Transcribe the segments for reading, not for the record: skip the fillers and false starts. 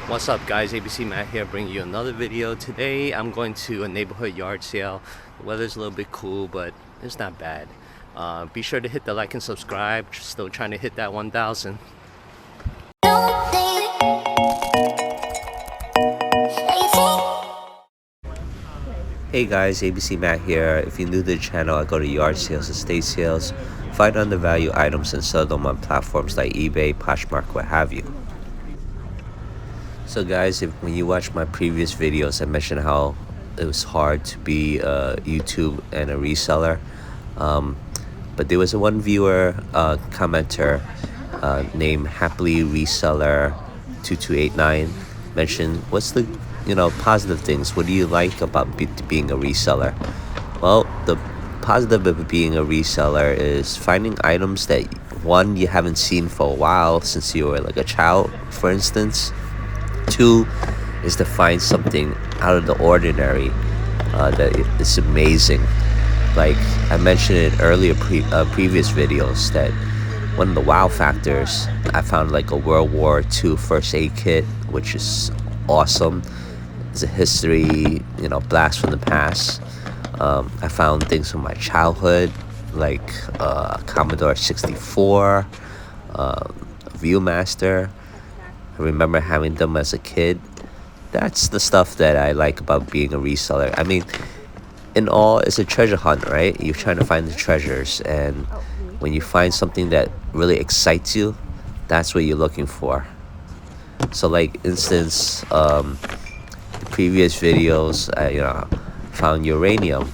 What's up guys, ABC Matt here bringing you another video. Today I'm going to a neighborhood yard sale. The weather's a little bit cool, but it's not bad. Be sure to hit the like and subscribe. Still trying to hit that 1,000. Hey guys, ABC Matt here. If you're new to the channel, I go to yard sales, estate sales, find undervalued items and sell them on platforms like eBay, Poshmark, what have you. So guys, when you watch my previous videos, I mentioned how it was hard to be a YouTube and a reseller. But there was one viewer, commenter named Happily Reseller 2289 mentioned, what's the positive things? What do you like about being a reseller? Well, the positive of being a reseller is finding items that one, you haven't seen for a while since you were like a child, for instance. Two is to find something out of the ordinary that is amazing. Like I mentioned in earlier previous videos, that one of the wow factors, I found like a World War II first aid kit, which is awesome. It's a history, blast from the past. I found things from my childhood, like Commodore 64, Viewmaster. I remember having them as a kid. That's the stuff that I like about being a reseller. I mean, in all, it's a treasure hunt, right? You're trying to find the treasures, and when you find something that really excites you, that's what you're looking for. So like instance, the previous videos, I found uranium.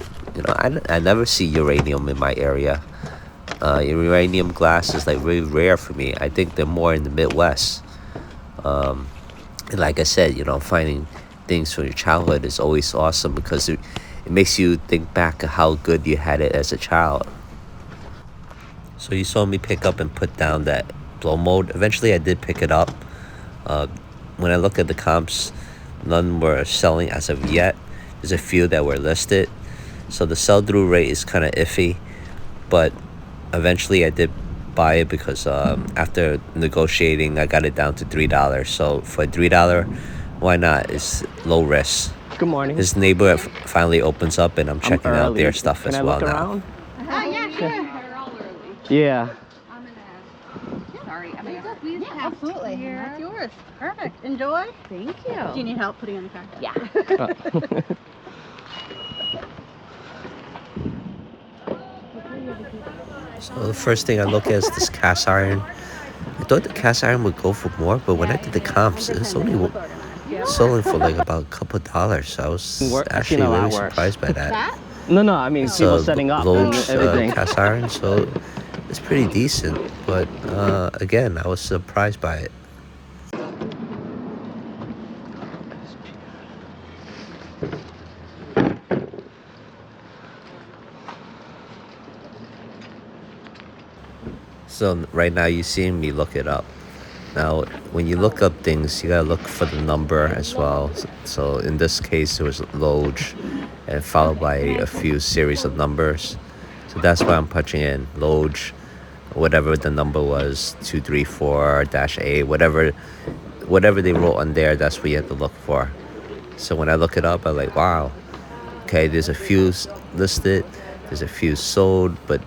I never see uranium in my area. Uranium glass is like really rare for me. I think they're more in the Midwest. And like I said, finding things from your childhood is always awesome because it makes you think back of how good you had it as a child. So you saw me pick up and put down that blow mold. Eventually I did pick it up. When I look at the comps, none were selling as of yet. There's a few that were listed. So the sell-through rate is kind of iffy, but eventually I did buy it because after negotiating, I got it down to $3. So for $3, why not? It's low risk. Good morning. This neighbor finally opens up, and I'm checking out their stuff as well now. Yeah, sure. They're all early. Yeah. I'm gonna. Sorry, I'm gonna. Yeah, absolutely. That's yours. Perfect. Enjoy. Thank you. Do you need help putting on the car? Yeah. So the first thing I look at is this cast iron. I thought the cast iron would go for more, but when I did the comps, it's only selling for like about a couple of dollars. So I was actually really surprised by that. No, I mean people setting up and everything. Cast iron, so it's pretty decent. But again, I was surprised by it. So right now you're seeing me look it up. Now, when you look up things, you gotta look for the number as well. So in this case, it was Loge, and followed by a few series of numbers. So that's why I'm punching in Loge, whatever the number was, 234-A, whatever they wrote on there. That's what you have to look for. So when I look it up, I'm like, wow. Okay, there's a few listed, there's a few sold, but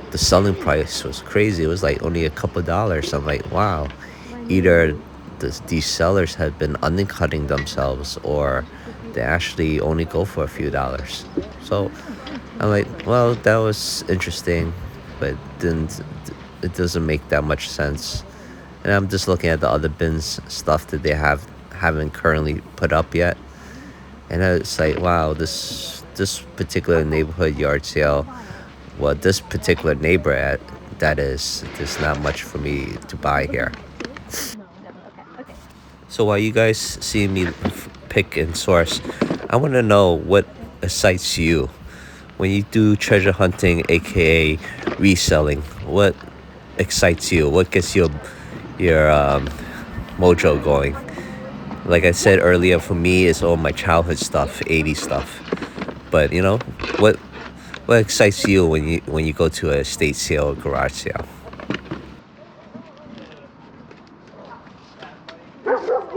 the selling price was crazy. It was like only a couple dollars. I'm like, wow, either these sellers have been undercutting themselves, or they actually only go for a few dollars. So I'm like, well, that was interesting, but it doesn't make that much sense. And I'm just looking at the other bins stuff that they haven't currently put up yet, and it's like, wow, this particular neighborhood yard sale, well, this particular neighbor there's not much for me to buy here. So while you guys see me pick and source, I want to know what excites you when you do treasure hunting, aka reselling. What excites you? What gets your mojo going? Like I said earlier, for me, it's all my childhood stuff, 80s stuff. But what excites you when you go to a estate sale or garage sale? We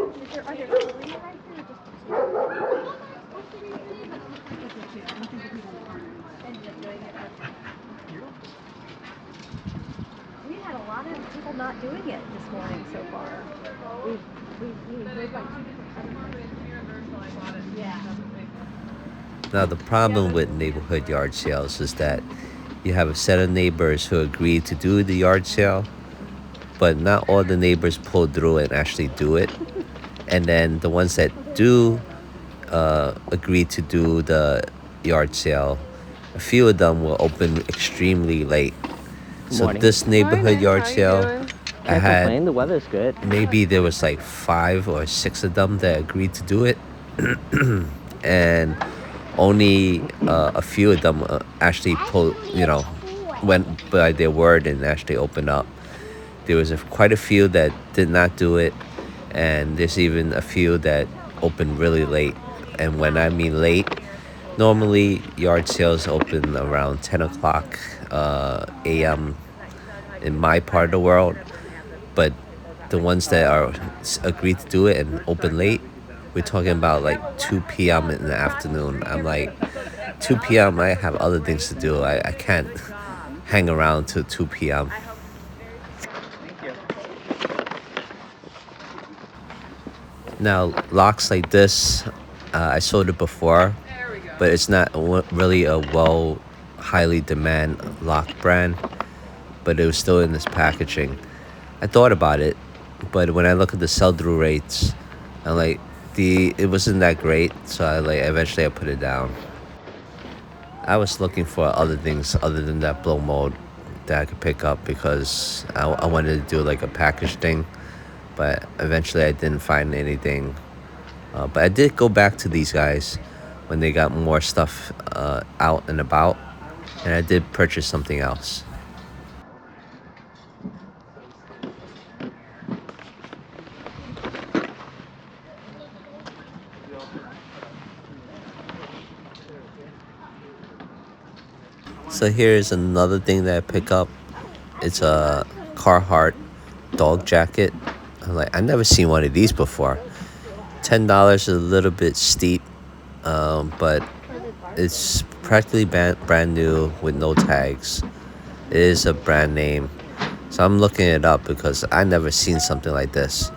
had a lot of people not doing it this morning so far. There's like 2 different yeah. Now, the problem with neighborhood yard sales is that you have a set of neighbors who agree to do the yard sale, but not all the neighbors pull through and actually do it. And then the ones that do agree to do the yard sale, a few of them will open extremely late. So Morning. this neighborhood yard How you sale, doing? I Can't had complain, the weather's good. maybe there was like 5 or 6 of them that agreed to do it. And only a few of them actually went by their word and actually opened up. There was quite a few that did not do it, and there's even a few that opened really late. And when I mean late, normally yard sales open around 10 o'clock a.m. in my part of the world, but the ones that are agreed to do it and open late, we're talking about like 2 p.m. in the afternoon. I'm like, 2 p.m. I have other things to do. I can't hang around till 2 p.m. Now, locks like this, I sold it before, but it's not really a highly demand lock brand, but it was still in this packaging. I thought about it, but when I look at the sell-through rates, I'm like, it wasn't that great, so eventually I put it down. I was looking for other things other than that blow mold that I could pick up because I wanted to do like a package thing, but eventually I didn't find anything. But I did go back to these guys when they got more stuff out and about, and I did purchase something else. So here's another thing that I pick up. It's a Carhartt dog jacket. I never seen one of these before. $10 is a little bit steep, but it's practically brand new with no tags. It is a brand name, so I'm looking it up because I never seen something like this.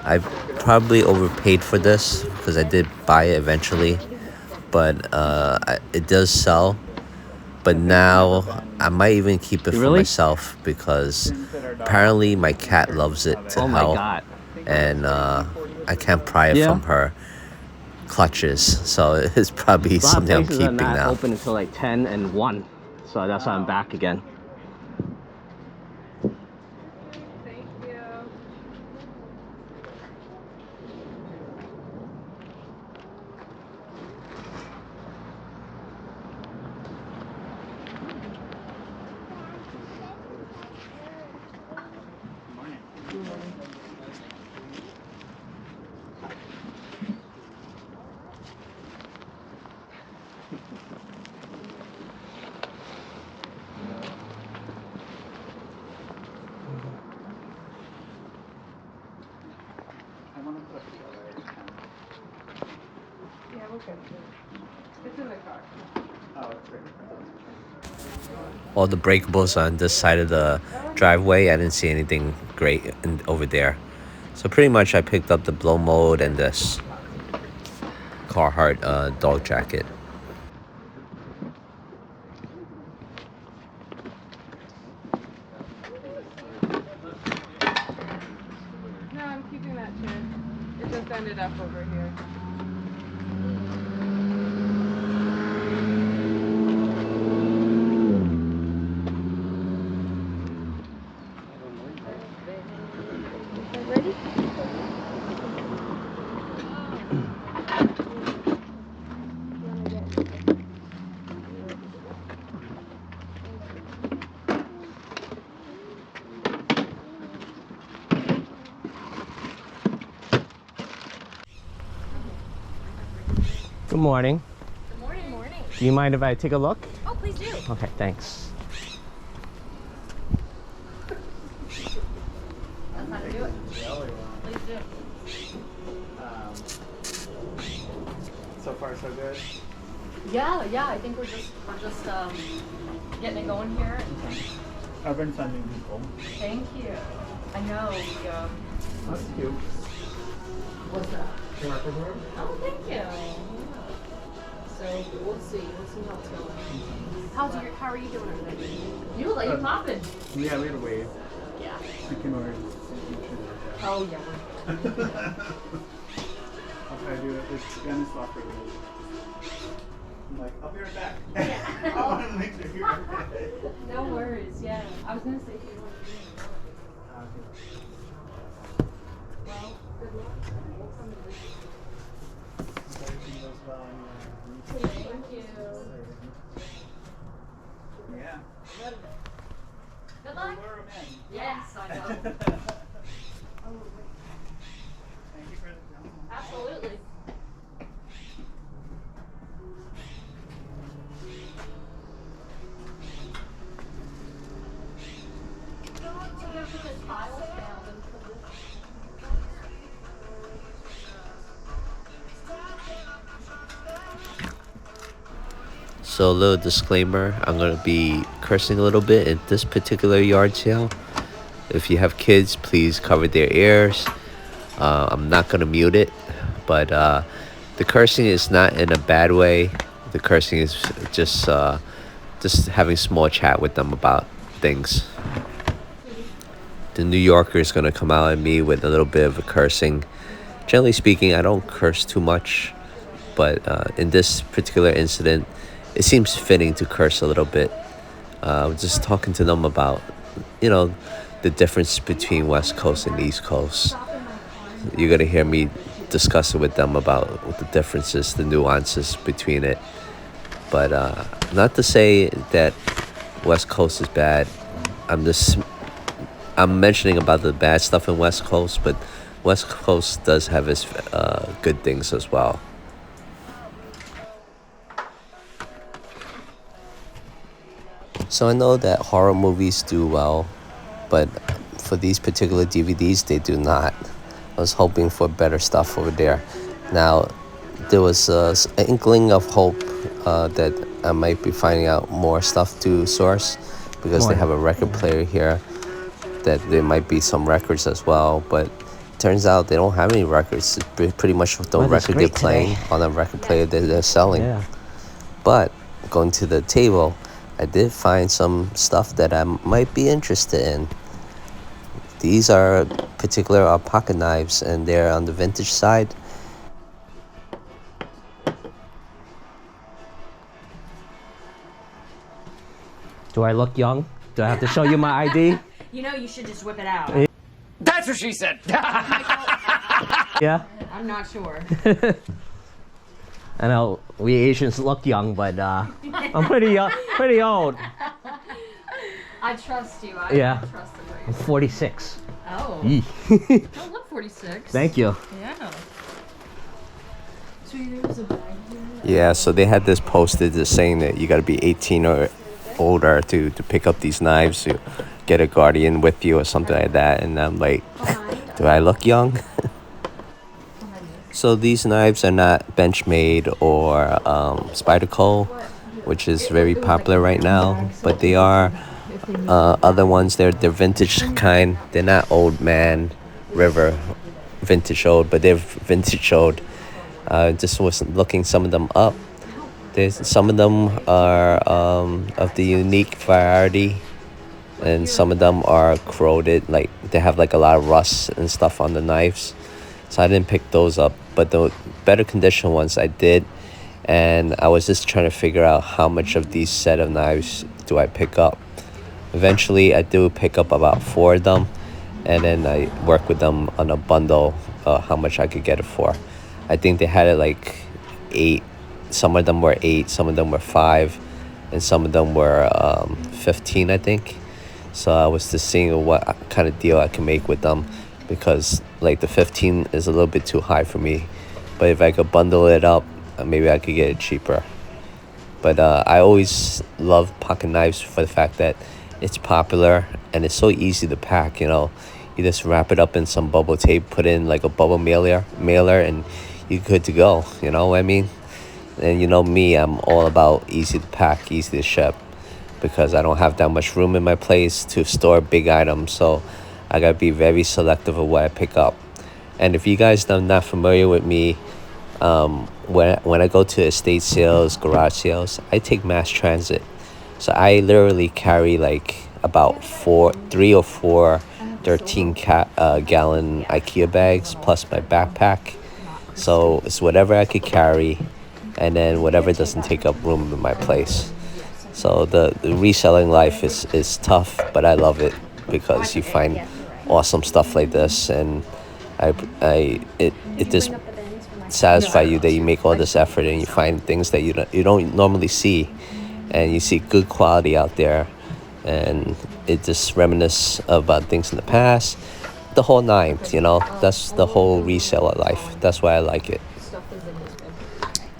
I probably overpaid for this because I did buy it eventually, but it does sell. But now I might even keep it for myself because apparently my cat loves it to hell. God. And I can't pry it from her clutches, so it's probably something I'm keeping now. Not open until like 10 and 1, so that's why I'm back again. Thank you. Yeah, we're good. It's in the car. All the breakables on this side of the driveway, I didn't see anything great over there. So pretty much I picked up the blow mold and this Carhartt dog jacket. No, I'm keeping that chair. It just ended up over here. Good morning. Good morning. Morning. Do you mind if I take a look? Oh, please do. Okay, thanks. That's how to do it. Please do. far so good. Yeah, I think we're just getting it going here. I've been sending people. Thank you. I know. That's cute. What's that? The record room? Oh, thank you. So we'll see how it's going. How are you doing over there? You look like you're popping. Yeah, we had a wave. Yeah. We can already Oh yeah. I'll try to do it. It's gonna stop for a minute. I'm like, I'll be right back. Yeah. I want to make sure you're okay. No worries. Yeah. I was gonna say if you want to do it. Well, good luck. We'll come and visit. Everything goes well anyway. Thank you. Yeah. Good luck. Lure 'em in. Yes, I know. Thank you for the demo. Absolutely. So a little disclaimer, I'm going to be cursing a little bit at this particular yard sale. If you have kids, please cover their ears. I'm not going to mute it, but the cursing is not in a bad way. The cursing is just having small chat with them about things. The New Yorker is going to come out at me with a little bit of a cursing. Generally speaking, I don't curse too much, but in this particular incident, it seems fitting to curse a little bit. I was just talking to them about, the difference between West Coast and East Coast. You're going to hear me discuss it with them about the differences, the nuances between it. But not to say that West Coast is bad. I'm mentioning about the bad stuff in West Coast, but West Coast does have its good things as well. So I know that horror movies do well, but for these particular DVDs, they do not. I was hoping for better stuff over there. Now, there was an inkling of hope that I might be finding out more stuff to source, because they have a record player here, that there might be some records as well, but turns out they don't have any records. It's pretty much the record they're playing on a record player that they're selling. Yeah. But going to the table, I did find some stuff that I might be interested in. These are particular pocket knives, and they're on the vintage side. Do I look young? Do I have to show you my ID? You should just whip it out. That's what she said. Yeah? I'm not sure. I know we Asians look young, but I'm pretty young, pretty old. I trust you. I trust the way. I'm 46. Oh. Yee. Don't look 46. Thank you. Yeah. So there's a bag here. Yeah, so they had this posted just saying that you got to be 18 or older to pick up these knives, to get a guardian with you or something like that. And I'm like, do I look young? So these knives are not Benchmade or Spyderco, which is very popular right now, but they are other ones. They're vintage kind. They're not old man river vintage old, but they're vintage old. Just was looking some of them up. Some of them are of the unique variety, and some of them are corroded, like they have like a lot of rust and stuff on the knives. So I didn't pick those up, but the better condition ones I did. And I was just trying to figure out how much of these set of knives do I pick up. Eventually I do pick up about 4 of them, and then I work with them on a bundle, how much I could get it for. I think they had it like 8. Some of them were 8, some of them were 5, and some of them were 15, I think. So I was just seeing what kind of deal I can make with them, because like the 15 is a little bit too high for me. But if I could bundle it up, maybe I could get it cheaper. But I always love pocket knives for the fact that it's popular and it's so easy to pack. You just wrap it up in some bubble tape, put in like a bubble mailer, and you're good to go. You know what I mean? And you know me, I'm all about easy to pack, easy to ship, because I don't have that much room in my place to store big items. So I gotta be very selective of what I pick up. And if you guys are not familiar with me, when I go to estate sales, garage sales, I take mass transit. So I literally carry like about 3 or 4 13 gallon IKEA bags plus my backpack. So it's whatever I could carry, and then whatever doesn't take up room in my place. So the reselling life is tough, but I love it because you find awesome stuff like this, and it just satisfies you that you make all this effort and you find things that you don't normally see, and you see good quality out there, and it just reminisces about things in the past, the whole nine. That's the whole reseller life. That's why I like it.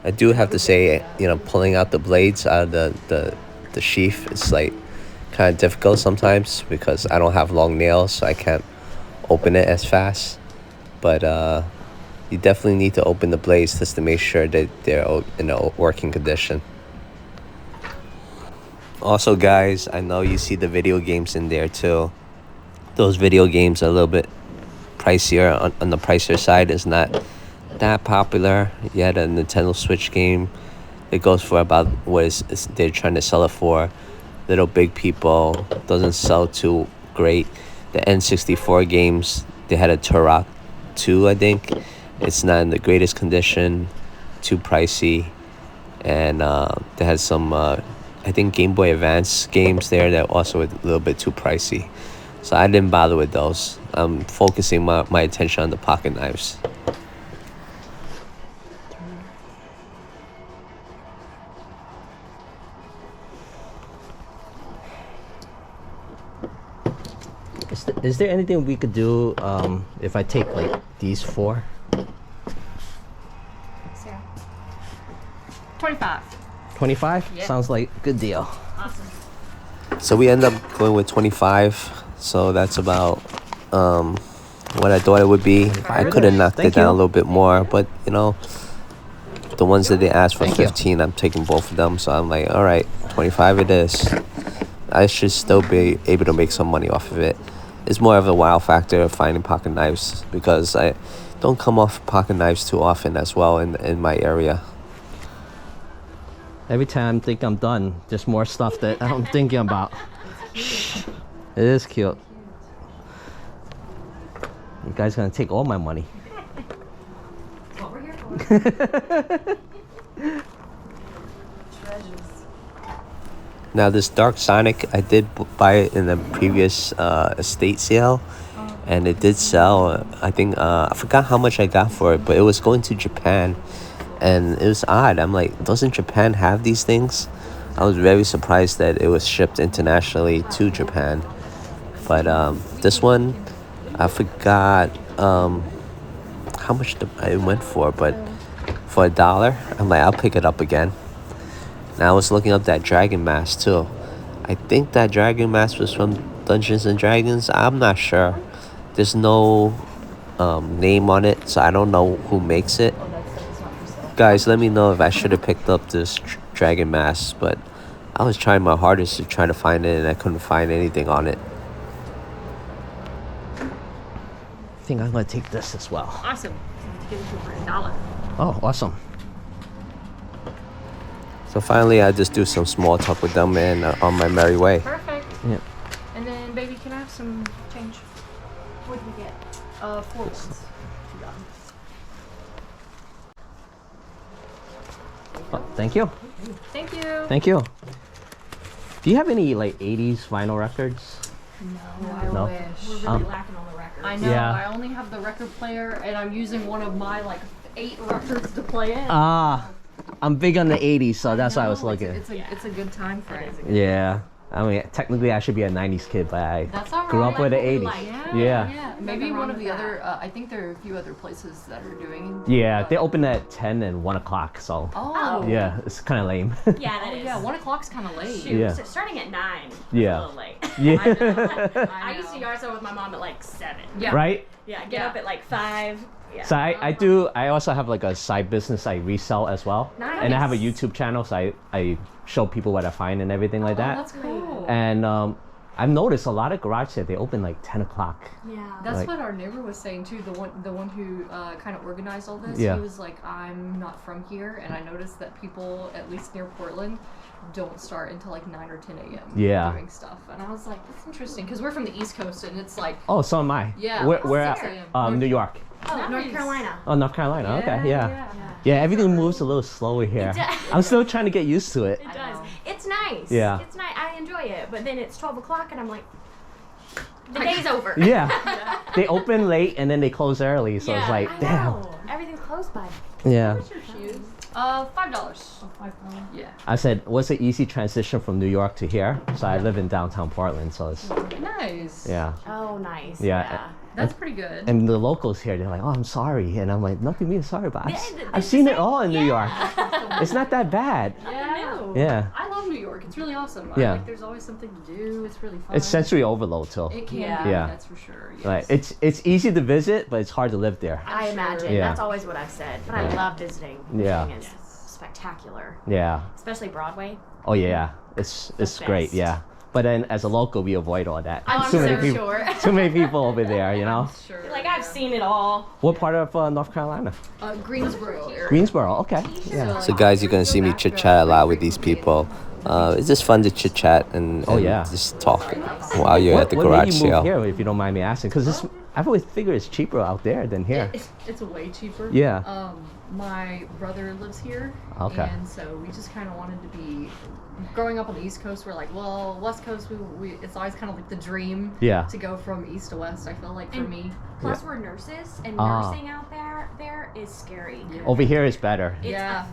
I do have to say, pulling out the blades out of the sheath is like kind of difficult sometimes because I don't have long nails, so I can't open it as fast. But you definitely need to open the blades just to make sure that they're in a working condition. Also, guys, I know you see the video games in there too. Those video games are a little bit pricier, on the pricier side. It's not that popular. You had a Nintendo Switch game. It goes for about what they're trying to sell it for. Little Big People doesn't sell too great. The N64 games, they had a Turok 2, I think. It's not in the greatest condition, too pricey, and they had some I think Game Boy Advance games there that also were a little bit too pricey. So I didn't bother with those. I'm focusing my attention on the pocket knives. Is there anything we could do if I take like these 4? 25. 25? Yeah. Sounds like a good deal. Awesome. So we end up going with 25. So that's about what I thought it would be. I could have knocked it down a little bit more, but the ones that they asked for 15, I'm taking both of them. So I'm like, all right, 25 it is. I should still be able to make some money off of it. It's more of a wow factor of finding pocket knives because I don't come off pocket knives too often as well in my area. Every time I think I'm done, there's more stuff that I'm thinking about. It is cute. You guys gonna take all my money. That's what we're here for. Now this Dark Sonic, I did buy it in the previous estate sale, and it did sell. I think I forgot how much I got for it, but it was going to Japan, and it was odd. I'm like, doesn't Japan have these things? I was very surprised that it was shipped internationally to Japan. But this one, I forgot how much it went for, but for $1, I'm like, I'll pick it up again. Now I was looking up that dragon mask too. I think that dragon mask was from Dungeons and Dragons. I'm not sure. There's no name on it, so I don't know who makes it. Guys, let me know if I should have picked up this dragon mask, but I was trying my hardest to try to find it and I couldn't find anything on it. I think I'm gonna take this as well. Awesome. Give it to you for $1. Oh, awesome. So finally, I just do some small talk with them and on my merry way. Perfect. Yep. And then, baby, can I have some change? What did we get? 4 ones. Oh, thank you. Thank you. Thank you. Do you have any like 80s vinyl records? No, I No? wish. We're really lacking on the records. I know. Yeah. I only have the record player, and I'm using one of my 8 records to play in. I'm big on the 80s, so that's why I was looking. It's a good time frame. Yeah. I mean, technically I should be a 90s kid, but I That's all right. grew up with the 80s. Yeah. Maybe one of the other. I think there are a few other places that are doing. Yeah, they open at 10 and 1 o'clock, so Oh. yeah, it's kind of lame. Yeah, that is. Yeah, 1 o'clock's kind of late. Shoot, Yeah. so starting at 9 is Yeah. a little late. Yeah. I used to yard sale with my mom at 7. Yeah. Right? Yeah, get up at 5, Yeah. So I also have like a side business I resell as well. And I have a YouTube channel, so I show people what I find and everything like that. That's cool. And I've noticed a lot of garage sales, they open like 10 o'clock. Yeah. That's Like- what our neighbor was saying too. The one who kind of organized all this. Yeah. He was like, I'm not from here, and I noticed that people, at least near Portland, don't start until like 9 or 10 a.m. Yeah. doing stuff. And I was like, that's interesting because we're from the East Coast, and it's like, Oh, so am I. Yeah. We're Six at a.m. New York. Oh, North Nice. Carolina. Oh, North Carolina. Okay, yeah. Yeah, everything moves a little slower here. does. I'm still trying to get used to it. It does. It's nice. Yeah. It's nice. I enjoy it. But then it's 12 o'clock and I'm like, the day's over. Yeah. They open late and then they close early, so it's like, I damn. know. Everything's close by. Yeah. $5. Yeah. I said, what's the easy transition from New York to here? So I live in downtown Portland, so it's, Nice. yeah. Oh, nice. Yeah. That's pretty good. And the locals here, they're like, oh, I'm sorry. And I'm like, nothing being sorry about. Yeah, I've seen it all in New York. It's not that bad. Yeah. Yeah. I love New York. It's really awesome. Yeah. Like, there's always something to do. It's really fun. It's sensory overload too. It can Yeah. be. Yeah. That's for sure. Yes. Like it's easy to visit, but it's hard to live there. I imagine. Yeah. That's always what I've said. But I love visiting. Yeah. Visiting is spectacular. Yeah. Especially Broadway. Oh yeah. It's great. best. Yeah. But then as a local, we avoid all that. I'm Too so many people. sure. Too many people over there, you know. Sure. Like, I've seen it all. What part of North Carolina? Greensboro area. Greensboro. Okay. Yeah. So guys, you're gonna see me chit chat a lot with these people. It's just fun to chit chat and yeah. just talk while you're at the what garage made you move sale. here, if you don't mind me asking? Because I've always figured it's cheaper out there than here. It's way cheaper. Yeah. My brother lives here. Okay. And so we just kind of wanted to be. Growing up on the East Coast, we're like, well, West Coast, it's always kind of like the dream. Yeah. To go from East to West. I feel like for me. Plus, we're nurses, and Ah. nursing out there is scary. Over here is better. It's Yeah.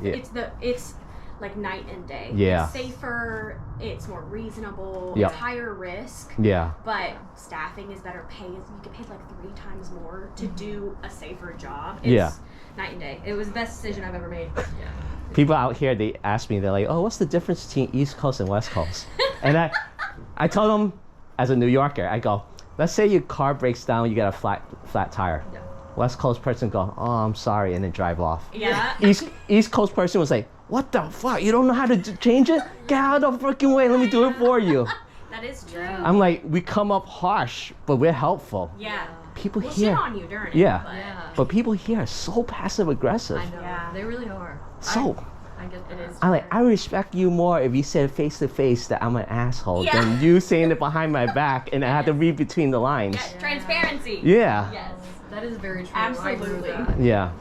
it's like night and day. Yeah. It's safer. It's more reasonable. Yep. It's higher risk. Yeah. But staffing is better. You get paid like 3 times more to do a safer job. It's Yeah. night and day. It was the best decision I've ever made. People out here, they ask me, they're like, oh, what's the difference between East Coast and West Coast? And I told them, as a New Yorker, I go, let's say your car breaks down, you get a flat tire. Yeah. West Coast person go, oh, I'm sorry, and then drive off. Yeah. East Coast person was like, what the fuck? You don't know how to change it? Get out of the freaking way. Let me do it for you. That is true. I'm like, we come up harsh, but we're helpful. Yeah. People We'll here, shit on you during it. Yeah. But Yeah. but people here are so passive aggressive. I know. Yeah. They really are. So I get that. It is. I like, I respect you more if you said face to face that I'm an asshole Yeah. than you saying it behind my back and I had to read between the lines. Yes, transparency. Yeah. Yes. That is very true. I agree with Absolutely. that. Yeah.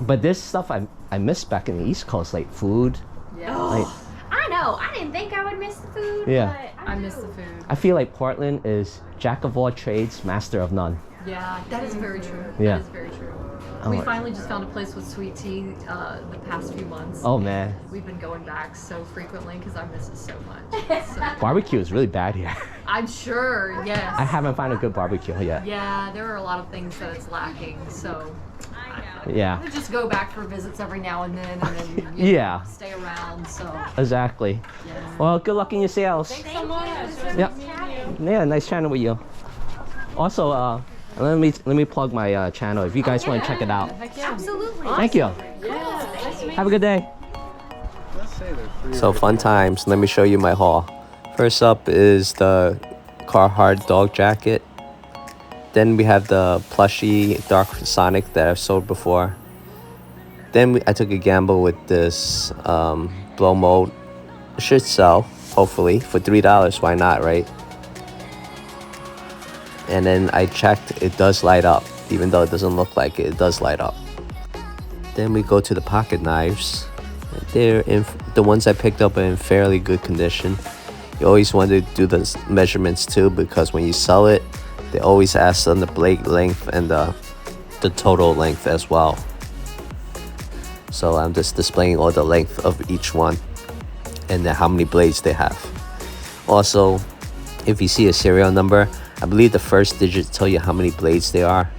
But this stuff I miss back in the East Coast, like food. Yeah. Like, I know. I didn't think I would miss the food. Yeah. But I do. miss the food. I feel like Portland is jack of all trades, master of none. Yeah, that is very true. Yeah. That is very true. Oh, We like- finally just found a place with sweet tea the past few months. Oh man, We've been going back so frequently because I miss it so much. So, barbecue is really bad here. I'm sure, yes. I haven't found a good barbecue yet. Yeah, there are a lot of things that it's lacking. So Yeah. I just go back for visits every now and then and then Yeah. stay around. So Exactly. yeah. Well, good luck in your sales. Thanks so much. Yep. Yeah, nice chatting with you. Also, let me plug my channel if you guys want to check it out. Heck yeah. Absolutely. Thank you. Have a good day. Let's say they're 3 So fun times. Let me show you my haul. First up is the Carhartt dog jacket. Then we have the plushy Dark Sonic that I've sold before. Then I took a gamble with this blow mold. It should sell, hopefully, for $3. Why not, right? And then I checked, it does light up. Even though it doesn't look like it, it does light up. Then we go to the pocket knives. They're in, the ones I picked up are in fairly good condition. You always want to do the measurements too, because when you sell it, they always ask on the blade length and the total length as well. So I'm just displaying all the length of each one and then how many blades they have. Also, if you see a serial number, I believe the first digit tell you how many blades they are,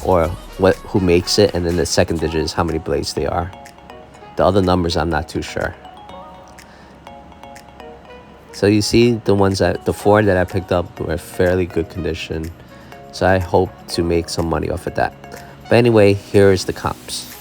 or who makes it, and then the second digit is how many blades they are. The other numbers I'm not too sure. So you see the 4 that I picked up were fairly good condition. So I hope to make some money off of that. But anyway, here is the cops.